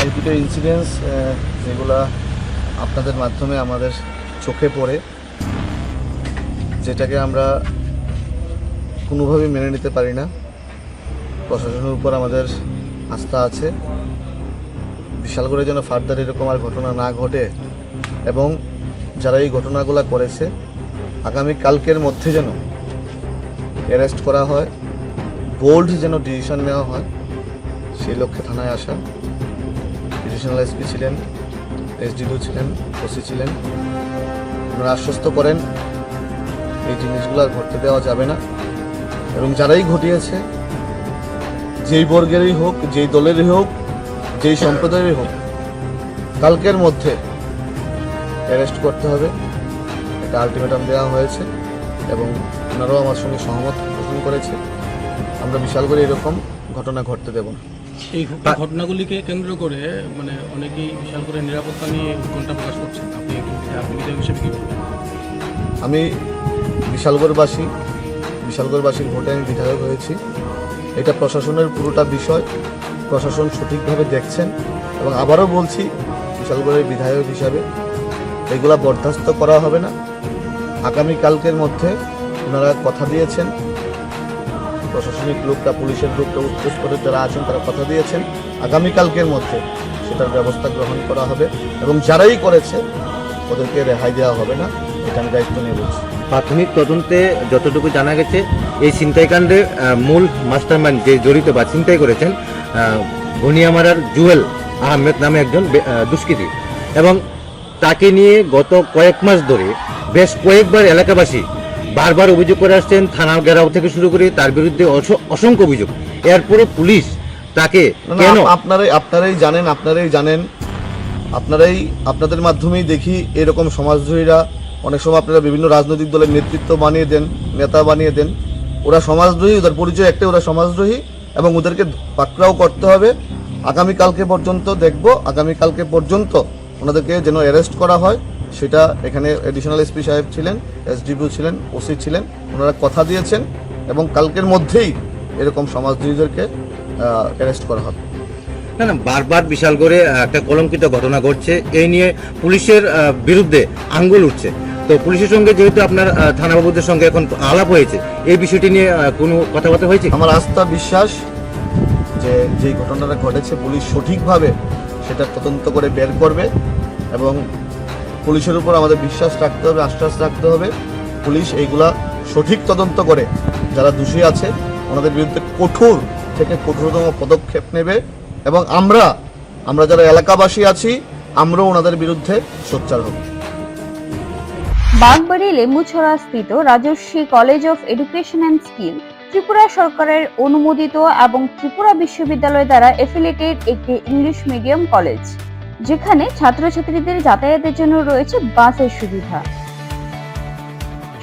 এই দুটো ইনসিডেন্টস যেগুলা আপনাদের মাধ্যমে আমাদের চোখে পড়ে, যেটাকে আমরা কোনোভাবেই মেনে নিতে পারি না। প্রশাসনের উপর আমাদের আস্থা আছে, বিশাল করে যেন ফার্দার এরকম আর ঘটনা না ঘটে এবং যারা এই ঘটনাগুলো করেছে আগামী কালকের মধ্যে যেন অ্যারেস্ট করা হয়, বোল্ড যেন ডিসিশন নেওয়া হয়, সেই লক্ষ্যে থানায় আসা। এডিশনাল এসপি ছিলেন, এসডিপিও ছিলেন, ওসি ছিলেন, ওনারা আশ্বস্ত করেন এই জিনিসগুলো আর ঘটতে দেওয়া যাবে না এবং যারাই ঘটিয়েছে, যেই বর্গেরই হোক, যেই দলেরই হোক, যেই সম্প্রদায়েরই হোক, কালকের মধ্যে অ্যারেস্ট করতে হবে, এটা আলটিমেটাম দেওয়া হয়েছে এবং ওনারাও আমার সঙ্গে সহমত পোষণ করেছে। আমরা বিশাল করে এরকম ঘটনা ঘটতে দেব না। এই ঘটনাগুলিকে কেন্দ্র করে মানে অনেকেই বিশাল করে নিরাপত্তা নিয়ে উৎকণ্ঠা প্রকাশ করছেন। আপনি বিধায়ক হিসেবে কী বলবেন? আমি বিশালগড়বাসীর ভোটে আমি বিধায়ক হয়েছি। এটা প্রশাসনের পুরোটা বিষয়, প্রশাসন সঠিকভাবে দেখছেন এবং আবারও বলছি, বিশালগড়ের বিধায়ক হিসাবে এগুলা বরদাস্ত করা হবে না। আগামীকালকের মধ্যে ওনারা কথা দিয়েছেন, প্রশাসনিক লোকটা, পুলিশের লোকটা, উচ্চ স্তরের যারা আছেন তারা কথা দিয়েছেন, আগামীকালকের মধ্যে সেটার ব্যবস্থা গ্রহণ করা হবে এবং যারাই করেছে ওদেরকে রেহাই দেওয়া হবে না, এটা আমি দায়িত্ব নিয়ে বলছি। প্রাথমিক তদন্তে যতটুকু জানা গেছে, এই ছিনতাইকাণ্ডে মূল মাস্টারমাইন্ড যে জড়িত বা ছিনতাই করেছেন ঘনিয়ামারার জুয়েল আহমেদ নামে একজন দুষ্কৃতী এবং তাকে নিয়ে গত কয়েক মাস ধরে বেশ কয়েকবার এলাকাবাসী বারবার অভিযোগ করে আসছেন। থানা ঘেরাও থেকে শুরু করে তার বিরুদ্ধে অসংখ্য অভিযোগ। এরপরে পুলিশ তাকে কেন আপনাদের মাধ্যমেই দেখি এরকম সমাজদ্রোহীরা অনেক সময় আপনারা বিভিন্ন রাজনৈতিক দলের নেতৃত্ব বানিয়ে দেন, নেতা বানিয়ে দেন। ওরা সমাজদ্রোহী, ওদের পরিচয় একটাই, ওরা সমাজদ্রোহী এবং ওদেরকে পাকড়াও করতে হবে। আগামীকালকে পর্যন্ত দেখব, আগামীকালকে পর্যন্ত ওনাদেরকে যেন অ্যারেস্ট করা হয়, সেটা এখানে এডিশনাল এসপি সাহেব ছিলেন, এসডিপিও ছিলেন, ওসি ছিলেন, ওনারা কথা দিয়েছেন এবং কালকের মধ্যেই এরকম সমাজদ্রোহীদেরকে অ্যারেস্ট করা হবে। না, বারবার বিশালগড়ে একটা কলঙ্কিত ঘটনা ঘটছে, এই নিয়ে পুলিশের বিরুদ্ধে আঙ্গুল উঠছে। তো পুলিশের সঙ্গে যেহেতু আপনার থানাবাবুদের সঙ্গে এখন আলাপ হয়েছে, এই বিষয়টি নিয়ে কোনো কথাবার্তা হয়েছে? আমার আস্থা, বিশ্বাস যে যেই ঘটনাটা ঘটেছে পুলিশ সঠিকভাবে সেটা তদন্ত করে বের করবে এবং পুলিশের উপর আমাদের বিশ্বাস রাখতে হবে, আশ্বাস রাখতে হবে। পুলিশ এইগুলা সঠিক তদন্ত করে যারা দোষী আছে ওনাদের বিরুদ্ধে কঠোর থেকে কঠোরতম পদক্ষেপ নেবে এবং আমরা যারা এলাকাবাসী আছি আমরাও ওনাদের বিরুদ্ধে সোচ্চার হব। বাগবাড়ি লেম্বুছড়া স্থিত Rajarshi College of Education and Skill Tripura সরকারের অনুমোদিত এবং ত্রিপুরা বিশ্ববিদ্যালয় দ্বারা এফিলিয়েটেড একটি ইংলিশ মিডিয়াম কলেজ, যেখানে ছাত্রছাত্রীদের যাতায়াতের জন্য রয়েছে বাসের সুবিধা।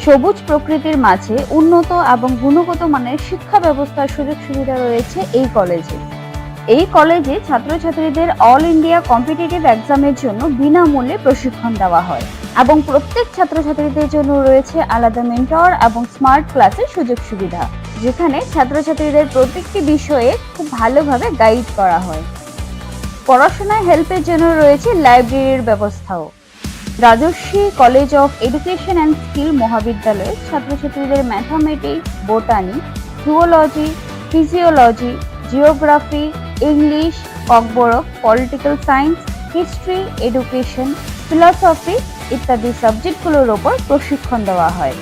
সবুজ প্রকৃতির মাঝে উন্নত এবং গুণগত মানের শিক্ষা ব্যবস্থার সুযোগ সুবিধা রয়েছে এই কলেজে। এই কলেজে ছাত্রছাত্রীদের অল ইন্ডিয়া কম্পিটিটিভ এক্সামের জন্য বিনামূল্যে প্রশিক্ষণ দেওয়া হয় এবং প্রত্যেক ছাত্রছাত্রীদের জন্য রয়েছে আলাদা মেন্টর এবং স্মার্ট ক্লাসের সুযোগ সুবিধা, যেখানে ছাত্রছাত্রীদের প্রত্যেকটি বিষয়ে খুব ভালোভাবে গাইড করা হয়। পড়াশোনায় হেল্পের জন্য রয়েছে লাইব্রেরির ব্যবস্থাও। Rajarshi College of Education and Skill মহাবিদ্যালয়ে ছাত্রছাত্রীদের mathematics, botany, zoology, physiology, geography, English, Kokborok, political science, history, education, philosophy ইত্যাদি সাবজেক্টগুলোর ওপর প্রশিক্ষণ দেওয়া হয়।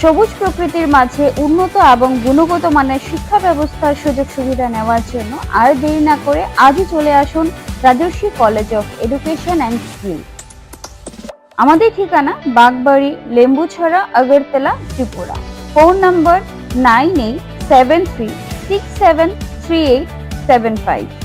সবুজ প্রকৃতির মাঝে উন্নত এবং গুণগত মানের শিক্ষা ব্যবস্থার সুযোগ সুবিধা নেওয়ার জন্য আর দেরি না করে আজই চলে আসুন Rajarshi College of Education and Skill. আমাদের ঠিকানা বাগবাড়ি, লেম্বুছড়া, আগরতলা, ত্রিপুরা। Phone number 9873673875।